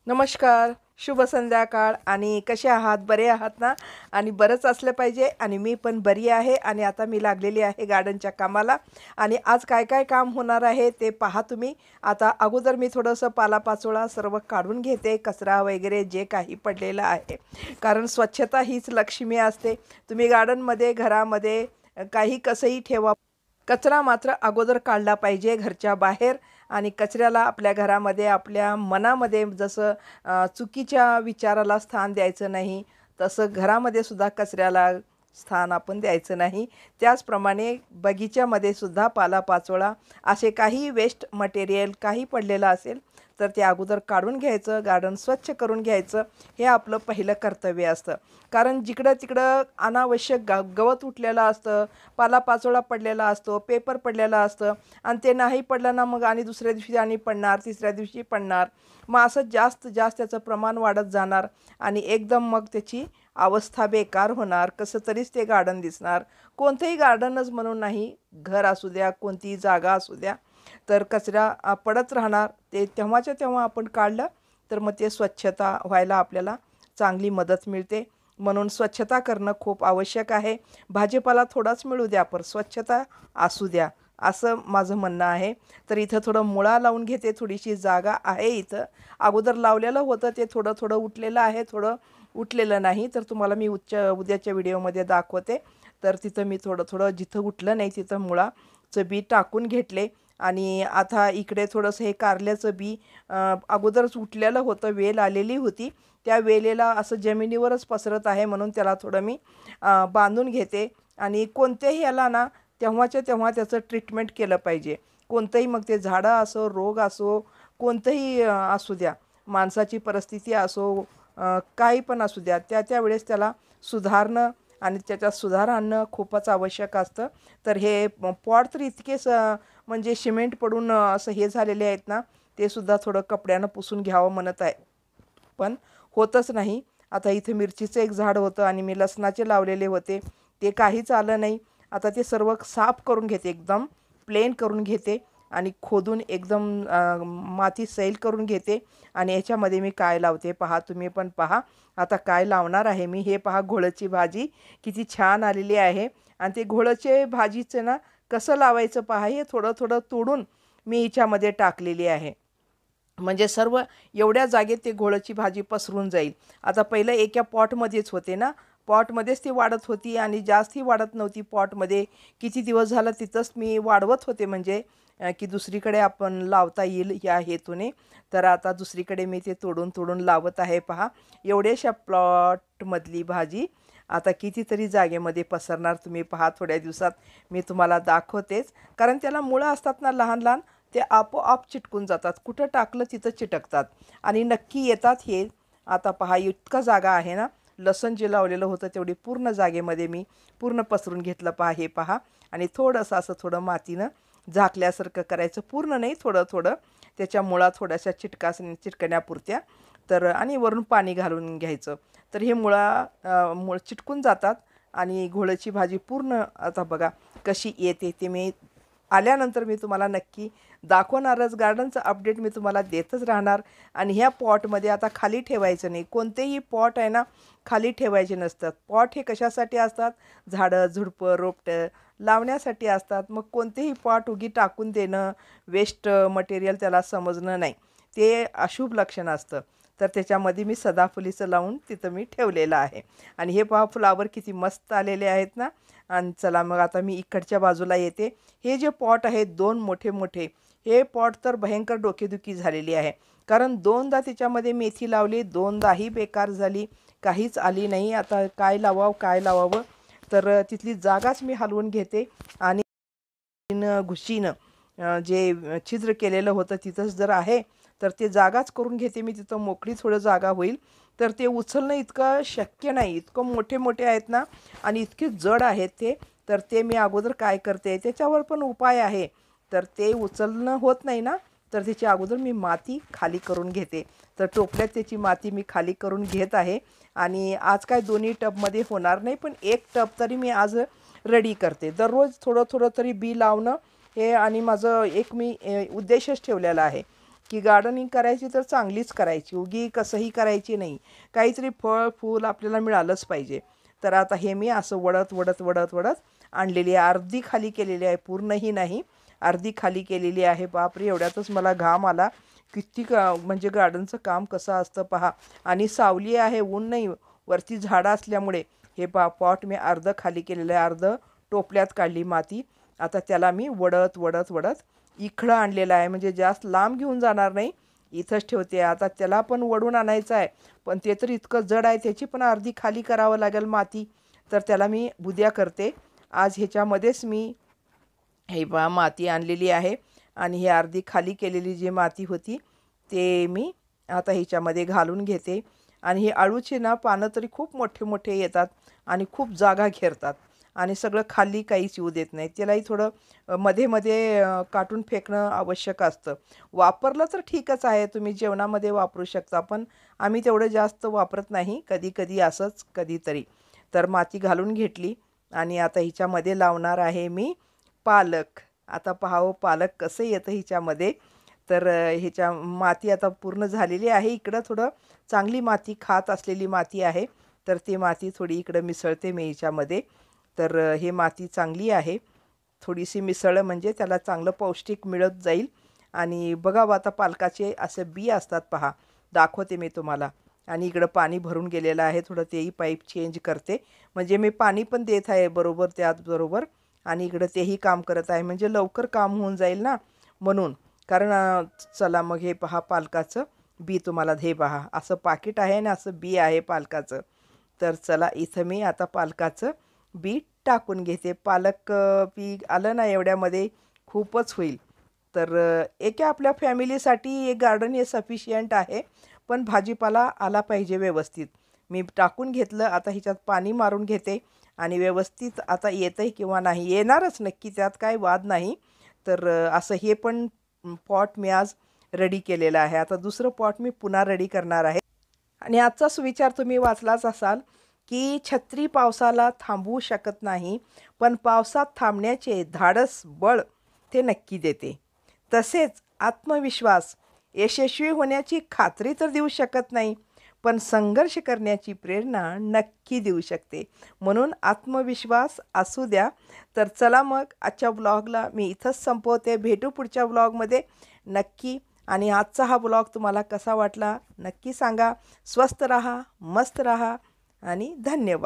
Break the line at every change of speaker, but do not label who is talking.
नमस्कार, शुभ संध्याकाळ आणि कसे आहात? बरे आहात ना? आणि बरंच असलं पाहिजे आणि मी पण बरी आहे आणि आता मी लागलेली आहे गार्डनच्या कामाला आणि आज काय काय काम होणार आहे ते पहा तुम्ही. आता अगोदर मी थोडंसं पालापाचोळा सर्व काढून घेते, कचरा वगैरे जे काही पडलेलं आहे. कारण स्वच्छता हीच लक्ष्मी असते. तुम्ही गार्डनमध्ये, घरामध्ये काही कसंही ठेवा. कचरा मात्र अगोदर काढला पाहिजे घरच्या बाहेर आणि कचऱ्याला आपल्या घरामध्ये, आपल्या मनामध्ये जसं चुकीच्या विचाराला स्थान द्यायचं नाही, तसं घरामध्ये सुद्धा कचऱ्याला स्थान आपण द्यायचं नाही. त्याचप्रमाणे बगीच्यामध्ये सुद्धा पालापाचोळा असे काही वेस्ट मटेरियल काही पडलेलं असेल तर ते अगोदर काढून घ्यायचं, गार्डन स्वच्छ करून घ्यायचं. हे आपलं पहिलं कर्तव्य असतं. कारण जिकडं तिकडं अनावश्यक गवत उठलेलं असतं, पालापाचोळा पडलेला असतो, पेपर पडलेला असतं आणि ते नाही पडलं ना मग आणि दुसऱ्या दिवशी आणि पडणार, तिसऱ्या दिवशी पडणार. मग असं जास्त जास्त त्याचं प्रमाण वाढत जाणार आणि एकदम मग त्याची अवस्था बेकार होणार. कसं तरीच ते गार्डन दिसणार. कोणतंही गार्डनच म्हणून नाही, घर असू द्या, कोणतीही जागा असू द्या, तर कचरा पडत राहणार. ते तेव्हाच्या तेव्हा आपण काढलं तर मग ते स्वच्छता व्हायला आपल्याला चांगली मदत मिळते. म्हणून स्वच्छता करणं खूप आवश्यक आहे. भाजीपाला थोडाच मिळू द्या, पण स्वच्छता असू द्या, असं माझं म्हणणं आहे. तर इथं थोडं मुळा लावून घेते, थोडीशी जागा आहे इथं. अगोदर लावलेलं होतं ते थोडं थोडं उठलेलं आहे, थोडं उठलेलं नाही. तर तुम्हाला मी उद्याच्या व्हिडिओमध्ये दाखवते. तर तिथं मी थोडं थोडं जिथं उठलं नाही तिथं मुळाचं बी टाकून घेतले आणि आता इकडे थोडंसं हे कारल्याचं बी अगोदरच उठलेलं होतं, वेल आलेली होती. त्या वेलेला असं जमिनीवरच पसरत आहे म्हणून त्याला थोडं मी बांधून घेते आणि कोणत्याही याला ना तेव्हाच्या तेव्हा त्याचं ट्रीटमेंट केलं पाहिजे. कोणतंही मग ते झाडं असो, रोग असो, कोणतंही असू द्या, माणसाची परिस्थिती असो, काही पण असू द्या, त्या वेळेस त्याला सुधारणं आणि त्याच्यात सुधार आणणं खूपच आवश्यक असतं. तर हे पॉट तर इतकेच म्हणजे सिमेंट पडून असं हे झालेले आहेत ना, ते सुद्धा थोडं कपड्यानं पुसून घ्यावं म्हणत आहे. पण होतच नाही. आता इथे मिरचीचं एक झाड होतं आणि मी लसणाचे लावलेले होते, ते काहीच आलं नाही. आता ते सर्व साफ करून घेते, एकदम प्लेन करून घेते आणि खोदून एकदम माती सैल करून घेते आणि याच्यामध्ये मी काय लावते पहा, तुम्ही पण पहा. आता काय लावणार आहे मी, हे पहा, घोळची भाजी किती छान आलेली आहे आणि ते घोळचे भाजीचं ना कसं लावायचं पहा, हे थोडं थोडं तोडून मी हिच्यामध्ये टाकलेली आहे. म्हणजे सर्व एवढ्या जागेत ते घोळची भाजी पसरून जाईल. आता पहिलं एका पॉटमध्येच होते ना, पॉटमध्येच ती वाढत होती आणि जास्तही वाढत नव्हती पॉटमध्ये. किती दिवस झालं तिथंच मी वाढवत होते म्हणजे की दुसरीकडे आपण लावता येईल या हेतूने. तर आता दुसरीकडे मी ते तोडून तोडून लावत आहे पहा. एवढ्याशा प्लॉटमधली भाजी आता कितीतरी जागेमध्ये पसरणार तुम्ही पहा. थोड्या दिवसात मी तुम्हाला दाखवतेच. कारण त्याला मुळं असतात ना लहान लहान, ते आपोआप चिटकून जातात. कुठं टाकलं तिथं चिटकतात आणि नक्की येतात हे. आता पहा, इतका जागा आहे ना, लसूण जे लावलेलं होतं तेवढी पूर्ण जागेमध्ये मी पूर्ण पसरून घेतलं पहा, हे पहा. आणि थोडंसं असं थोडं मातीनं झाकल्यासारखं करायचं, पूर्ण नाही, थोडं थोडं त्याच्या मुळा थोड्याशा चिटकण्यापुरत्या. तर आणि वरून पाणी घालून घ्यायचं. तर हे मूळ चिटकून जातात आणि घोळची भाजी पूर्ण आता बघा कशी येते. ते मी आल्यानंतर मी तुम्हाला नक्की दाखवणारच. गार्डनचं अपडेट मी तुम्हाला देतच राहणार. आणि ह्या पॉटमध्ये आता खाली ठेवायचं नाही. कोणतेही पॉट आहे ना, खाली ठेवायचे नसतात. पॉट हे कशासाठी असतात? झाडं, झुडपं, रोपटं लावण्यासाठी असतात. मग कोणतेही पॉट उगी टाकून देणं, वेस्ट मटेरियल त्याला समजणं नाही, ते अशुभ लक्षण असतं. तर त्याच्यामध्ये मी सदाफुलीचं लावून तिथं मी ठेवलेलं आहे. आणि हे पहा, फ्लावर किती मस्त आलेले आहेत ना. आणि चला मग आता मी इकडच्या बाजूला येते. हे जे पॉट आहेत दोन मोठे मोठे, हे पॉट तर भयंकर डोकेदुखी झालेली आहे. कारण दोनदा त्याच्यामध्ये मेथी लावली, दोनदाही बेकार झाली, काहीच आली नाही. आता काय लावावं काय लावावं, तर तिथली जागाच मी हलवून घेते आणि घुशीनं जे छिद्र केलेलं होतं तिथंच जर आहे तर ते जागाच करून घेते मी. तिथं मोकळी थोडं जागा होईल. तर ते उचलणं इतकं शक्य नाही, इतकं मोठे मोठे आहेत ना आणि इतके जड आहेत ते. तर ते मी अगोदर काय करते, त्याच्यावर पण उपाय आहे. तर ते उचलणं होत नाही ना, तर त्याची अगोदर मी माती खाली करून घेते. तर टोपल्यात त्याची माती मी खाली करून घेत आहे. आणि आज काय दोन्ही टबमध्ये होणार नाही, पण एक टब तरी मी आज रेडी करते. दररोज थोडं थोडं तरी बी लावणं हे आणि माझं एक मी उद्देशच ठेवलेला आहे. की गार्डनिंग करायची तर चांगलीच करायची, उगी कसंही करायची नाही. काहीतरी फळ फूल आपल्याला मिळालंच पाहिजे. तर आता हे मी असं वडत वडत वडत वडत आणलेली आहे. अर्धी खाली केलेली आहे, पूर्णही नाही, अर्धी खाली केलेली आहे. बापरे, एवढ्यातच मला घाम आला. किती म्हणजे गार्डनचं काम कसं असतं पहा. आणि सावली आहे, ऊन नाही, वरती झाडं असल्यामुळे हे पॉट मी अर्धं खाली केलेलं आहे, अर्धं टोपल्यात काढली माती. आता त्याला मी वडत वडत वडत इकडं आणलेलं आहे, म्हणजे जास्त लांब घेऊन जाणार नाही, इथंच ठेवते. आता त्याला पण वडून आणायचं आहे, पण ते तर इतकं जड आहे, त्याची पण अर्धी खाली करावं लागेल माती. तर त्याला मी उद्या करते. आज ह्याच्यामध्येच मी हे पहा माती आणलेली आहे आणि ही अर्धी खाली केलेली जी माती होती ते मी आता ह्याच्यामध्ये घालून घेते. आणि ही अळूची ना पानं तरी खूप मोठे मोठे येतात आणि खूप जागा घेरतात आणि सगळं खाली काहीच येऊ देत नाही. त्यालाही थोडं मध्ये मध्ये काटून फेकणं आवश्यक असतं. वापरलं तर ठीकच आहे, तुम्ही जेवणामध्ये वापरू शकता, पण आम्ही तेवढं जास्त वापरत नाही, कधी कधी असंच कधीतरी. तर माती घालून घेतली आणि आता हिच्यामध्ये लावणार आहे मी पालक. आता पहावं पालक कसं येतं हिच्यामध्ये. तर ह्याच्या माती आता पूर्ण झालेली आहे. इकडं थोडं चांगली माती खात असलेली माती आहे, तर ती माती थोडी इकडं मिसळते मी हिच्यामध्ये. तर हे माती चांगली आहे, थोडीशी मिसळलं म्हणजे त्याला चांगलं पौष्टिक मिळत जाईल. आणि बघावं आता पालकाचे असे बी असतात पहा, दाखवते मी तुम्हाला. आणि इकडं पाणी भरून गेलेलं आहे, थोडं तेही पाईप चेंज करते, म्हणजे मी पाणी पण देत आहे बरोबर त्याचबरोबर आणि इकडं तेही काम करत आहे, म्हणजे लवकर काम होऊन जाईल ना, म्हणून. कारण चला मग हे पहा पालकाचं बी तुम्हाला, हे पहा असं पाकिट आहे आणि असं बी आहे पालकाचं. तर चला इथं मी आता पालकाचं बी टाकून घेते. पालक बी आलं ना एवढ्यामध्ये खूपच होईल. तर एका आपल्या फॅमिलीसाठी एक गार्डन हे सफिशियंट आहे, पण भाजीपाला आला पाहिजे व्यवस्थित. मी टाकून घेतलं, आता ह्याच्यात पाणी मारून घेते आणि व्यवस्थित आता येतंय किंवा नाही, येणारच नक्की, त्यात काही वाद नाही. तर असं हे पण पॉट मी आज रेडी केलेलं आहे. आता दुसरं पॉट मी पुन्हा रेडी करणार आहे. आणि आजचा सुविचार तुम्ही वाचलाच असाल, की छत्री पावसाला थांबवू शकत नाही, पण पावसात थांबण्याचे धाडस बळ ते नक्की देते. तसेच आत्मविश्वास यशस्वी होण्याची खात्री तर देऊ शकत नाही, पण संघर्ष करण्याची प्रेरणा नक्की देऊ शकते. म्हणून आत्मविश्वास असू द्या. तर चला मग आजच्या ब्लॉगला मी इथंच संपवते. भेटू पुढच्या ब्लॉगमध्ये नक्की. आणि आजचा हा ब्लॉग तुम्हाला कसा वाटला नक्की सांगा. स्वस्त राहा, मस्त राहा आणि धन्यवाद.